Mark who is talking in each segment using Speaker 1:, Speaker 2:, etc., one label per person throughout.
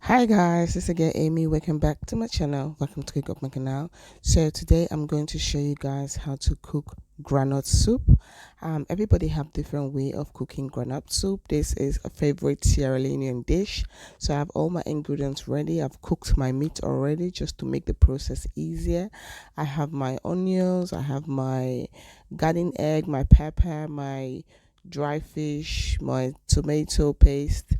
Speaker 1: Hi guys, it's again Amy. Welcome back to my channel. Welcome to Cook Up My Canal. So today I'm going to show you guys how to cook groundnut soup. Everybody have different way of cooking groundnut soup. This is a favorite Sierra Leonean dish. So I have all my ingredients ready. I've cooked my meat already just to make the process easier. I have my onions. I have my garden egg, my pepper, my dry fish, my tomato paste,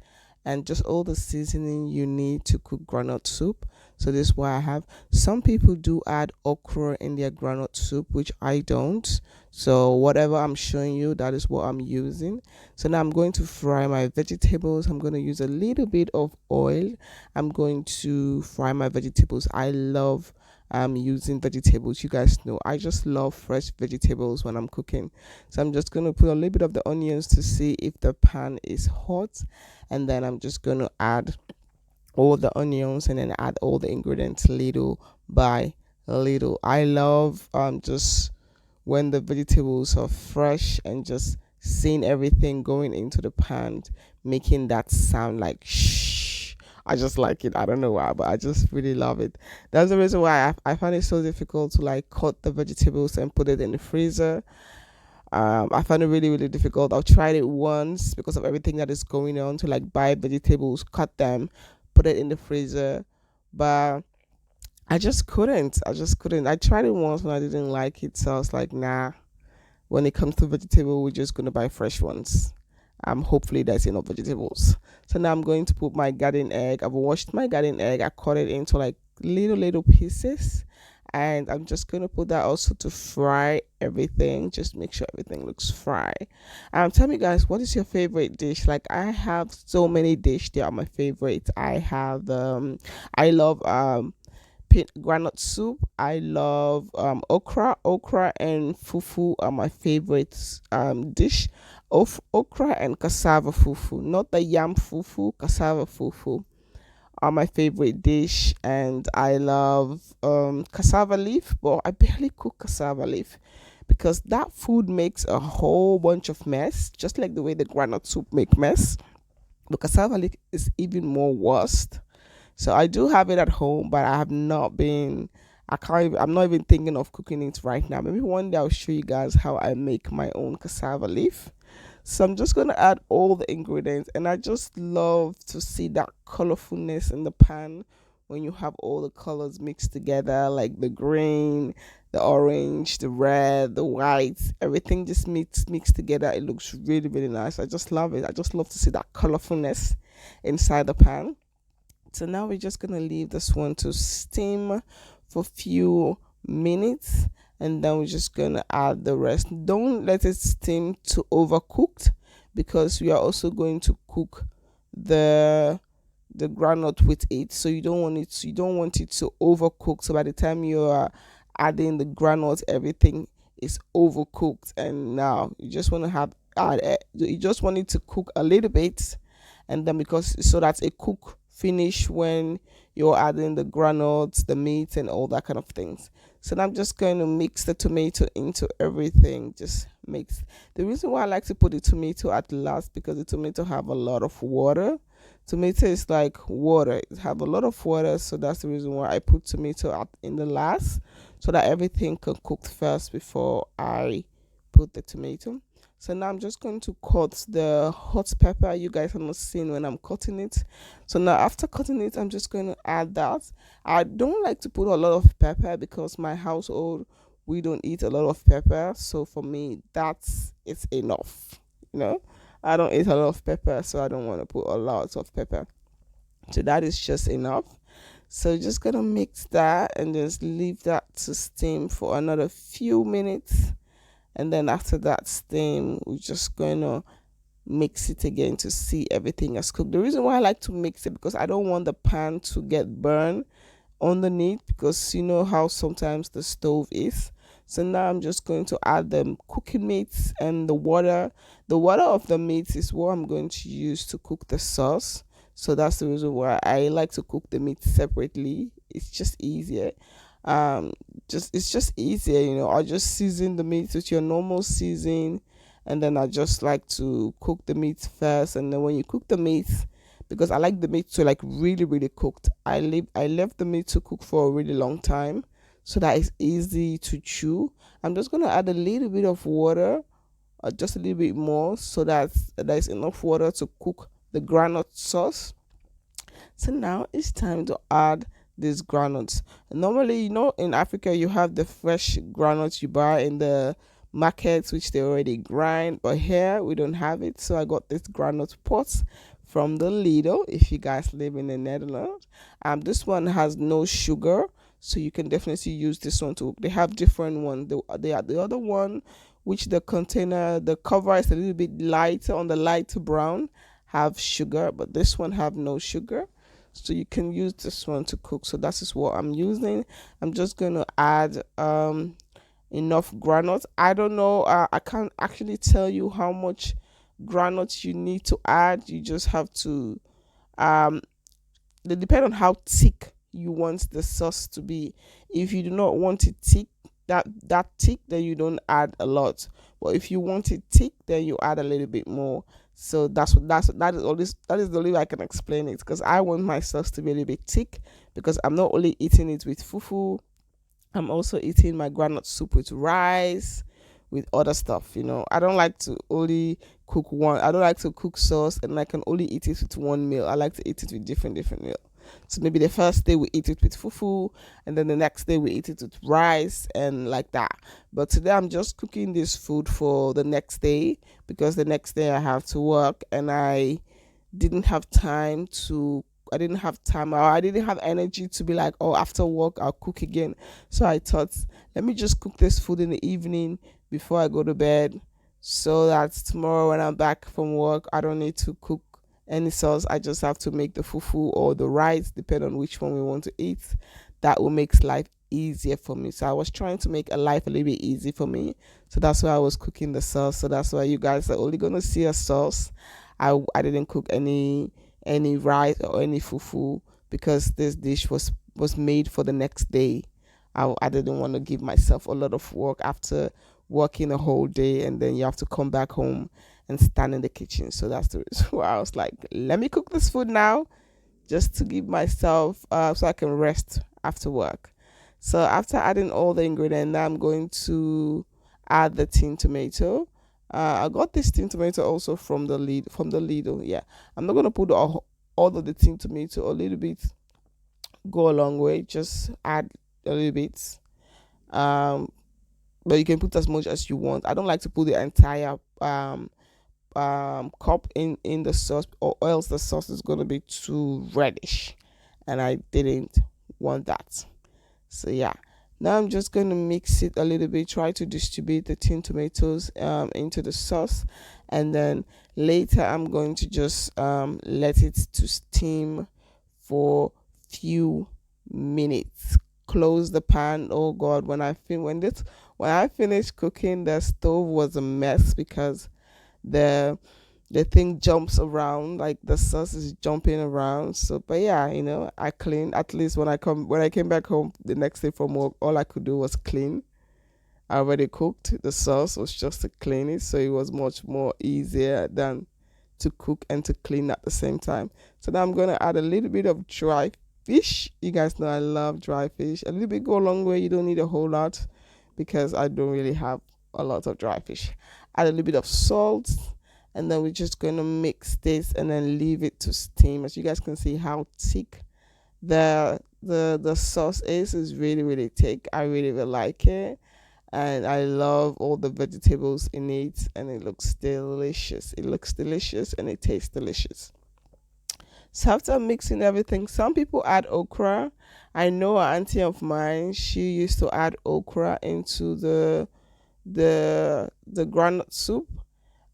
Speaker 1: and just all the seasoning you need to cook groundnut soup. So this is why I have. Some people do add okra in their groundnut soup, which I don't. So whatever I'm showing you, that is what I'm using. So now I'm going to fry my vegetables. I'm going to use a little bit of oil. I'm going to fry my vegetables. I love using vegetables. You guys know I just love fresh vegetables when I'm cooking. So I'm just going to put a little bit of the onions to see if the pan is hot, and then I'm just going to add all the onions and then add all the ingredients little by little. I love just when the vegetables are fresh and just seeing everything going into the pan, making that sound like shh. I just like it. I don't know why, but I just really love it. That's the reason why I find it so difficult to like cut the vegetables and put it in the freezer. I found it really, really difficult. I've tried it once because of everything that is going on to like buy vegetables, cut them, put it in the freezer, but I just couldn't. I just couldn't. I tried it once and I didn't like it, so I was like, nah. When it comes to vegetable, we're just gonna buy fresh ones. Hopefully there's enough vegetables. So now I'm going to put my garden egg. I've washed my garden egg. I cut it into like little pieces, and I'm just gonna put that also to fry everything. Just make sure everything looks fried. Tell me guys, what is your favorite dish? Like I have so many dishes. They are my favorite. I love groundnut soup. I love okra and fufu are my favorite dish. Of okra and cassava fufu, not the yam fufu, cassava fufu are my favorite dish. And I love cassava leaf, but I barely cook cassava leaf because that food makes a whole bunch of mess, just like the way the groundnut soup make mess. The cassava leaf is even more worst. So I do have it at home, but I have not been. I can't. I'm not even thinking of cooking it right now. Maybe one day I'll show you guys how I make my own cassava leaf. So I'm just gonna add all the ingredients, and I just love to see that colorfulness in the pan when you have all the colors mixed together, like the green, the orange, the red, the white, everything just mixed together. It looks really, really nice. I just love it. I just love to see that colorfulness inside the pan. So now we're just gonna leave this one to steam for a few minutes, and then we're just gonna add the rest. Don't let it steam to overcooked because we are also going to cook the groundnut with it. So you don't want it to overcook. So by the time you are adding the groundnut, everything is overcooked, and now you just want to you just want it to cook a little bit, and then because so that's a cook finish when you're adding the granules, the meat, and all that kind of things. So now I'm just going to mix the tomato into everything. Just mix. The reason why I like to put the tomato at last because the tomato have a lot of water. Tomato is like water. It have a lot of water, so that's the reason why I put tomato at in the last, so that everything can cook first before I put the tomato. So now I'm just going to cut the hot pepper. You guys are not seeing when I'm cutting it. So now after cutting it, I'm just going to add that. I don't like to put a lot of pepper because my household, we don't eat a lot of pepper. So for me, that's it's enough. You know, I don't eat a lot of pepper, so I don't want to put a lot of pepper. So that is just enough. So just gonna mix that and just leave that to steam for another few minutes, and then after that steam we're just going to mix it again to see everything has cooked. The reason why I like to mix it because I don't want the pan to get burned underneath, because you know how sometimes the stove is. So now I'm just going to add the cooking meats and the water of the meat is what I'm going to use to cook the sauce. So that's the reason why I like to cook the meat separately. It's just easier. um it's just easier, you know. I just season the meat with your normal season, and then I just like to cook the meat first, and then when you cook the meat, because I like the meat to like really cooked. I left the meat to cook for a really long time so that it's easy to chew. I'm just gonna add a little bit of water, just a little bit more, so that there's enough water to cook the groundnut sauce. So now it's time to add these groundnuts. Normally, in Africa, you have the fresh groundnuts you buy in the markets, which they already grind. But here, we don't have it. So I got this groundnut pots from the Lidl, if you guys live in the Netherlands. This one has no sugar, so you can definitely use this one too. They have different ones. The other one, which the cover is a little bit lighter, on the lighter brown, have sugar, but this one have no sugar, so you can use this one to cook. So that is what I'm using. I'm just going to add enough granules. I don't know, I can't actually tell you how much granules you need to add. You just have to they depend on how thick you want the sauce to be. If you do not want it thick, that thick, then you don't add a lot. But if you want it thick, then you add a little bit more. So that is the only way I can explain it, because I want my sauce to be a little bit thick, because I'm not only eating it with fufu, I'm also eating my groundnut soup with rice, with other stuff. I don't like to only cook one. I don't like to cook sauce and I can only eat it with one meal. I like to eat it with different meal. So maybe the first day we eat it with fufu, and then the next day we eat it with rice, and like that. But today I'm just cooking this food for the next day, because the next day I have to work, and didn't have time I didn't have time, or I didn't have energy to be like, oh, after work I'll cook again. So I thought, let me just cook this food in the evening before I go to bed, so that tomorrow when I'm back from work, I don't need to cook any sauce. I just have to make the fufu or the rice, depending on which one we want to eat. That will make life easier for me. So I was trying to make life a little bit easy for me. So that's why I was cooking the sauce. So that's why you guys are only gonna see a sauce. I didn't cook any rice or any fufu, because this dish was made for the next day. I didn't want to give myself a lot of work after working a whole day, and then you have to come back home and stand in the kitchen. So that's the reason why I was like, let me cook this food now, just to give myself so I can rest after work. So after adding all the ingredients, now I'm going to add the tin tomato. I got this tin tomato also from the Lidl. Yeah, I'm not gonna put all of the tin tomato. A little bit go a long way. Just add a little bit. But you can put as much as you want. I don't like to put the entire cup in the sauce, or else the sauce is going to be too reddish, and I didn't want that. So yeah, now I'm just going to mix it a little bit, try to distribute the tin tomatoes into the sauce, and then later I'm going to just let it to steam for few minutes. Close the pan. Oh god, when I finished cooking, the stove was a mess, because the thing jumps around, like the sauce is jumping around. So but yeah, I cleaned. At least when I came back home the next day from work, all I could do was clean. I already cooked. The sauce was just to clean it, so it was much more easier than to cook and to clean at the same time. So now I'm gonna add a little bit of dry fish. You guys know I love dry fish. A little bit go a long way. You don't need a whole lot, because I don't really have a lot of dry fish. Add a little bit of salt, and then we're just going to mix this and then leave it to steam. As you guys can see how thick the sauce is really thick. I really like it, and I love all the vegetables in it, and it looks delicious. It looks delicious and it tastes delicious. So after mixing everything, some people add okra. I know an auntie of mine, she used to add okra into the groundnut soup.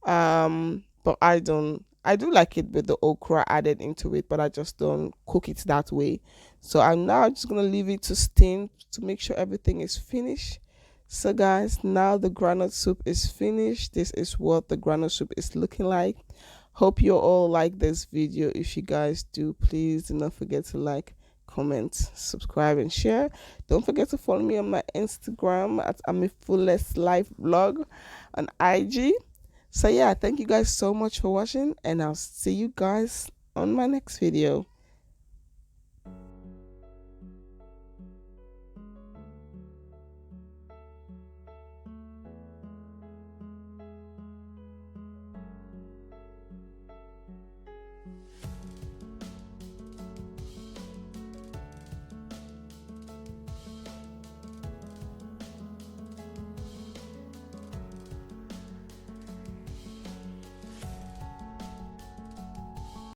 Speaker 1: But I don't. I do like it with the okra added into it, but I just don't cook it that way. So I'm now just gonna leave it to steam to make sure everything is finished. So guys, now the groundnut soup is finished. This is what the groundnut soup is looking like. Hope you all like this video. If you guys do, please do not forget to like, comment, subscribe, and share. Don't forget to follow me on my Instagram at Amifullest Life Vlog on IG. So yeah, thank you guys so much for watching, and I'll see you guys on my next video.